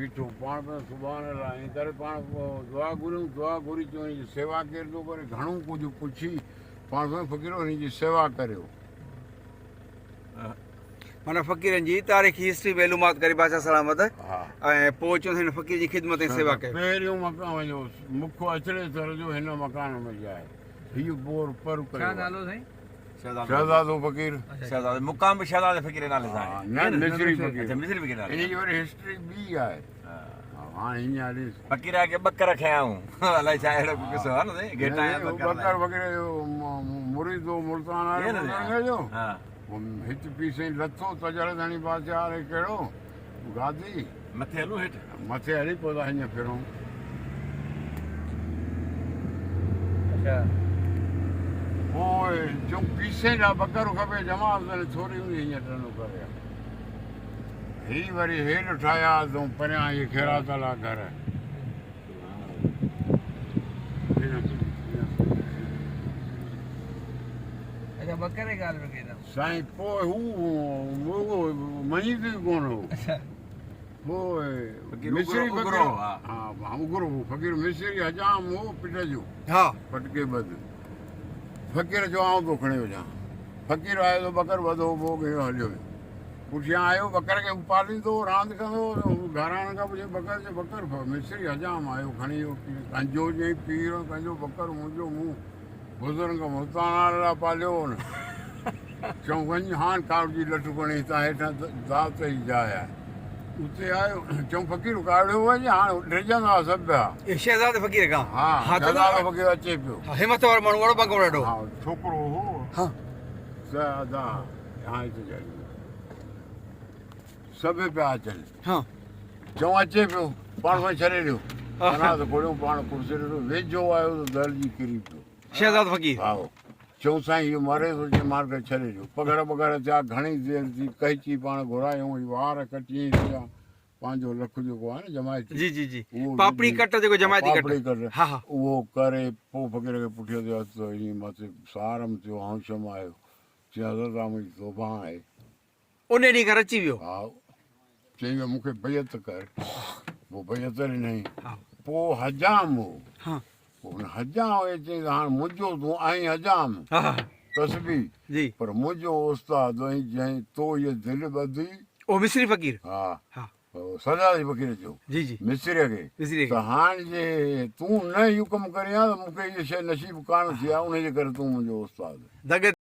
बीठो पाण पे सुभाणे अल्लाह इन करे पाण दुआ घुरियूं दुआ घुरी चऊं हिन जी सेवा केर थो करे घणो कुझु पुछी पाण सां फ़क़ीरो हिन जी सेवा करियो माना फ़क़ीरनि जी तारीख़ी हिस्ट्री मालूमात करे बादशाह सलामत ऐं पोइ चवंदा हिन फ़क़ीर जी ख़िदमत ऐं सेवा कयो पहिरियों मकान वञो मुखो अछड़े सर जो हिन मकान में जाए हीउ बोर पर छा नालो साईं शहज़ादो फ़क़ीर शहज़ादे मुक़ाम बि शहज़ादे फ़क़ीर नाले सां आहे न मिस्री फ़क़ीर अच्छा मिस्री फ़क़ीर नाले इन जी वरी हिस्ट्री ॿी आहे हाणे हीअं ॾिस फ़क़ीर खे ॿकर खयाऊं अलाए छा अहिड़ो किसो आहे न घेटा बकर फ़क़ीर जो मुरीदो मुल्तान वारे जो हिच पीसे लथो तजड़ धणी बादशाह वारे कहिड़ो गादी मथे हलूं हेठि मथे हली पोइ था हीअं फिरूं अच्छा पोइ चऊं पीसे लाइ बकरो खपे जमा थोरी हूंदी हीअं टनो करे हीअ वरी हेठि ठाहिया तूं परियां इहे खेरात वारा घर अच्छा बकरे ॻाल्हि में कई साईं पोइ हू मञी थी कोन हो पोइ मिस्री उगरो हा उगरो फ़क़ीर मिस्री हजाम हो पिट जो हा पटके बद फ़क़ीर जो आउं थो खणी वञा फ़क़ीर आयो त बकर वधो पोइ कयो हलियो पुठियां आयो बकर खे पालींदो रांदि कंदो घराणे खां पुछे बकर जो बकर मिस्री हजाम आयो खणी वियो कंजो चई पीर कंजो बकर मुंहिंजो मुंहुं बुज़ुर्ग मुल्तान लाइ पालियो न चऊं वञ हाणे कावड़ी लठ खणी हितां हेठां दावत जी जाइ आहे उते आयो चऊं फ़क़ीर कावड़ियो वञ हाणे डिॼंदा सभु पिया शहज़ादे फ़क़ीर खां हा शहज़ादो फ़क़ीर अचे पियो हिमत वारो माण्हू वॾो बंगो ॾाढो हा छोकिरो हो हा शहज़ा हाणे हिते जाइ सभु पिया अचनि हा चऊं अचे पियो पाण सां छॾे ॾियो अञा त घोड़ियूं पाण कुर्सी ॾिठो वेझो आयो त दर्जी किरी पियो शहज़ादो फ़क़ीर हा चऊं साईं इहो मरे थो चए मार करे छॾे ॾियो पघर पघर थिया घणी देरि थी कैची पाण घुरायूं वार कटी थिया पंहिंजो लख जेको आहे न जमायती जी जी जी पापड़ी कट जेको जमायती कट पापड़ी कट हा हा उहो करे पोइ फ़क़ीर खे पुठियो थियो त ईअं मथे सारम थियो हौशम आयो चई हज़रत मुंहिंजी तोबा आहे उन ॾींहुं घर अची वियो हा चई वियो मूंखे बैत कर पोइ बैत ॾिनई हा पोइ हजाम हो हा पोइ हुन हजाम चई त हाणे मुंहिंजो तूं आहीं हजाम हा हा तस्बी जी पर मुंहिंजो उस्ताद ऐं जंहिं तो इहा दिलि ॿधी ओ मिस्री फ़क़ीर हा हा सदाई फ़क़ीर जो जी जी मिस्रीअ खे मिस्री त हाणे जे तूं न इहो कमु करीं हा त मूंखे इहा शइ नसीबु कान थी आहे उनजे करे तूं मुंहिंजो उस्ताद दग